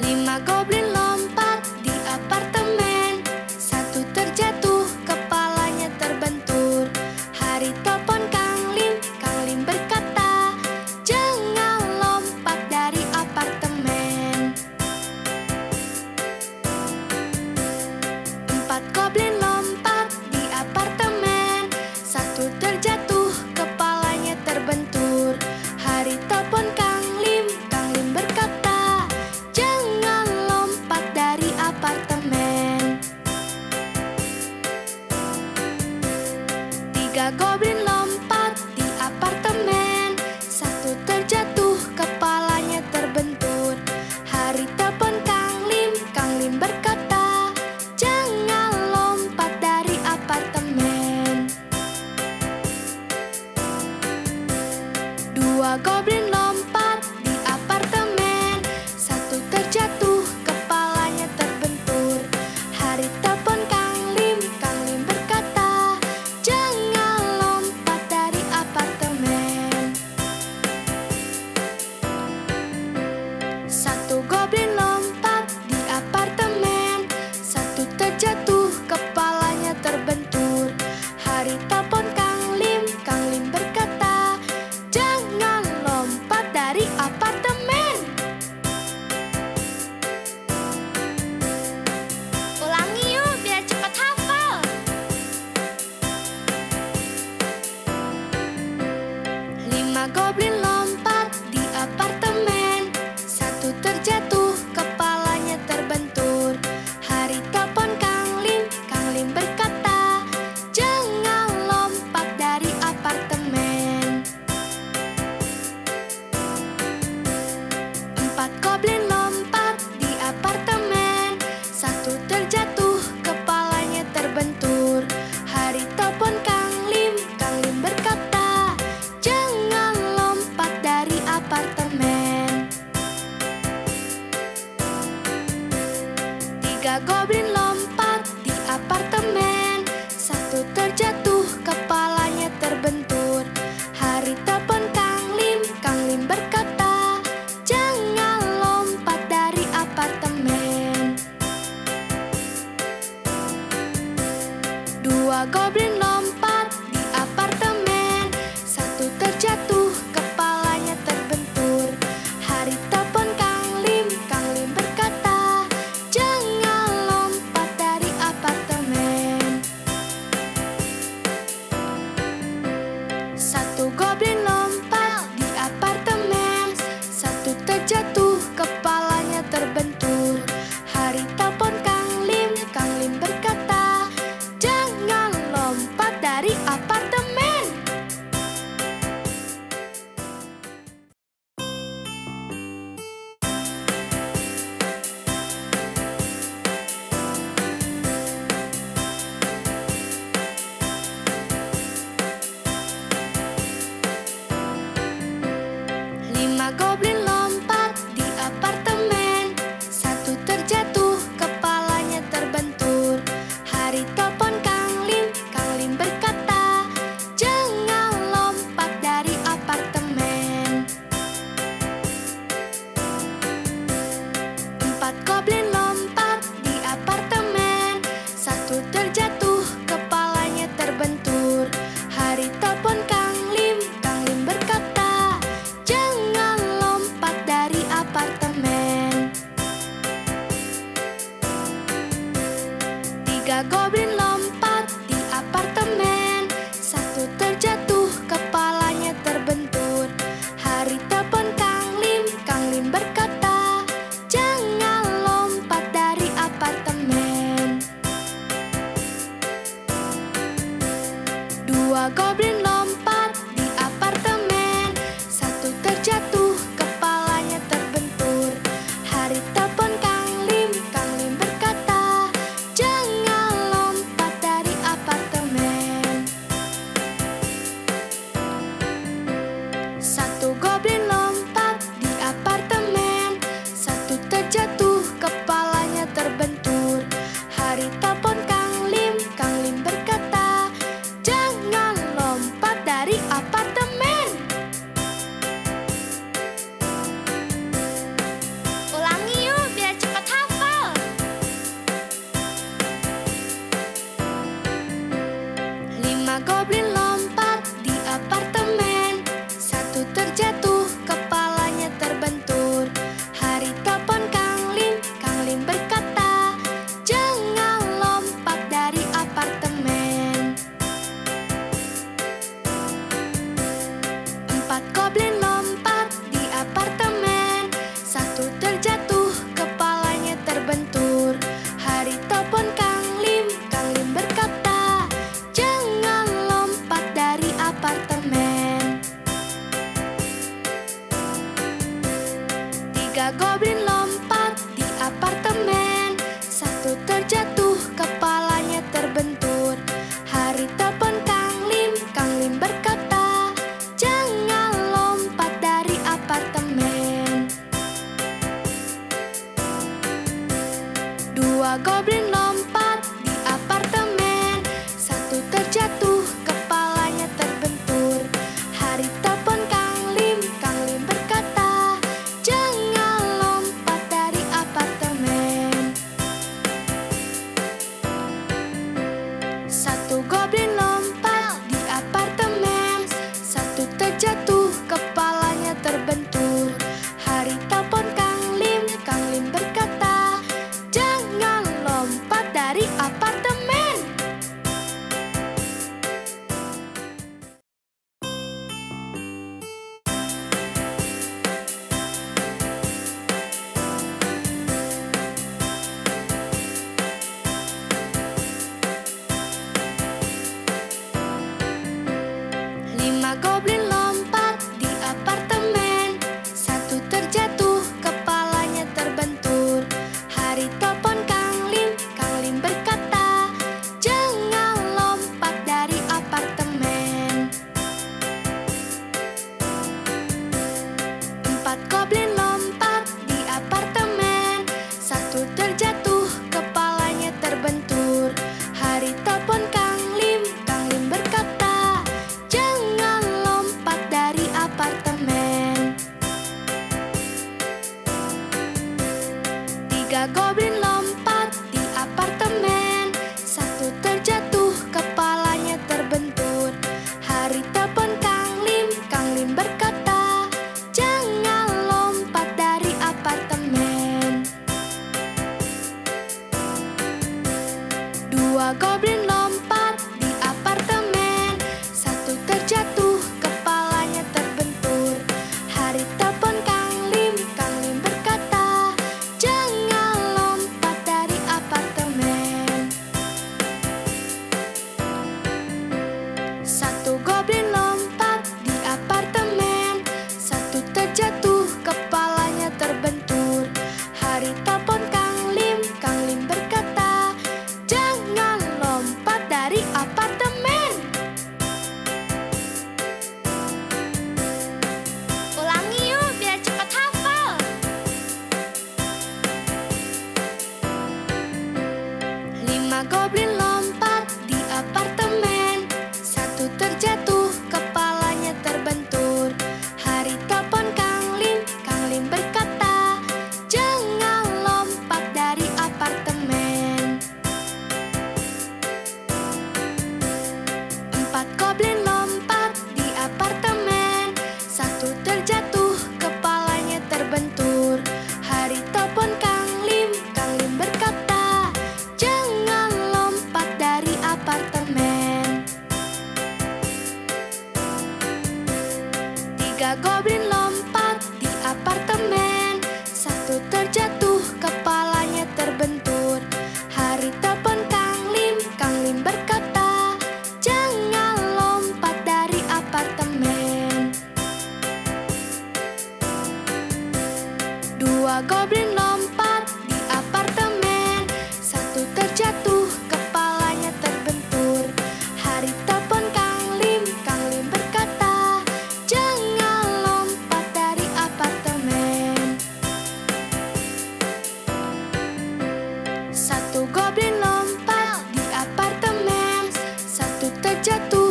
Lima goblin lompat di apartemen. Satu terjatuh, kepalanya terbentur. Hari telepon Kang Lim berkata, "Jangan lompat dari apartemen." Empat goblin lompat di apartemen. Satu terjatuh, kepalanya terbentur. Hari telepon Kang Lim berkata, "Jangan lompat dari apartemen." Tiga goblin lompat di apartemen. Satu terjatuh, kepalanya terbentur. Hari telepon Kang Lim berkata, "Jangan lompat dari apartemen." Dua goblin lompat di apartemen. Satu terjatuh, kepalanya terbentur. Hari telepon Kang Lim berkata, "Jangan lompat dari apartemen." Satu goblin lompat di apartemen. Satu terjatuh, kepalanya terbentur. Hari telepon Kang Lim berkata, "Jangan lompat dari apartemen." Ulangi yuk biar cepat hafal. Lima goblin lompat di apartemen. Satu terjatuh, kepalanya terbentur. Hari telepon Kang Lim berkata, "Jangan lompat dari apartemen." Empat goblin lompat di apartemen. Satu terjatuh, kepalanya terbentur. Hari telepon Kang Lim berkata, "Jangan lompat dari apartemen." Tiga goblin lompat di apartemen. Satu terjatuh, kepalanya terbentur. Hari telepon Kang Lim berkata, "Jangan lompat dari apartemen." Dua goblin lompat di apartemen. Satu terjatuh, kepalanya terbentur. Hari telepon Kang Lim berkata, "Jangan lompat dari apartemen." Satu goblin lompat di apartemen. Satu terjatuh, kepalanya terbentur. Hari telepon Kang Lim berkata, "Jangan lompat dari apartemen." Lima goblin lompat di apartemen. Satu terjatuh, kepalanya terbentur. Hari telepon Kang Lim berkata, "Jangan lompat dari apartemen." Empat goblin lompat di apartemen. Satu terjatuh, kepalanya terbentur. Hari telepon Kang Lim berkata, "Jangan lompat Empat goblin lompat di apartemen. Satu terjatuh, kepalanya terbentur. Hari telepon Kang Lim berkata, "Jangan lompat dari apartemen." Tiga goblin lompat di apartemen. Satu terjatuh, kepalanya terbentur. Hari telepon Kang Lim berkata, "Jangan lompat dari apartemen." Dua goblin lompat di apartemen. Satu terjatuh, kepalanya terbentur. Hari telepon Kang Lim berkata, "Jangan lompat dari apartemen." Satu goblin lompat di apartemen. Satu terjatuh, kepalanya terbentur. Hari telepon Kang Lim berkata, "Jangan lompat dari apartemen." Lima goblin lompat di apartemen. Satu terjatuh, kepalanya terbentur. Hari telepon Kang Lim berkata, "Jangan lompat dari apartemen." Empat goblin lompat di apartemen. Satu terjatuh, kepalanya terbentur. Hari telepon Kang Lim berkata, "Jangan lompat dari apartemen." Tiga goblin lompat di apartemen. Satu terjatuh, kepalanya terbentur. Hari telepon Kang Lim berkata, "Jangan lompat dari apartemen." Dua goblin lompat di apartemen. Satu terjatuh, kepalanya terbentur. Hari telepon Kang Lim berkata, "Jangan lompat dari apartemen." Satu goblin lompat di apartemen. Satu terjatuh, kepalanya terbentur. Hari telepon Kang Lim berkata, "Jangan lompat dari apartemen." Ulangi yuk biar cepat hafal. Lima goblin lompat di apartemen. Satu terjatuh, kepalanya terbentur. Hari telepon Kang Lim berkata, "Jangan lompat dari apartemen." Empat goblin lompat di apartemen. Satu terjatuh, kepalanya terbentur. Hari telepon Kang Lim berkata, "Jangan lompat dari apartemen." Tiga goblin lompat di apartemen. Satu terjatuh, kepalanya terbentur. Hari telepon Kang Lim berkata, "Jangan lompat dari apartemen." Dua goblin lompat di apartemen. Satu terjatuh, kepalanya terbentur. Hari telepon Kang Lim berkata, "Jangan lompat dari apartemen." Satu goblin lompat di apartemen. Satu terjatuh,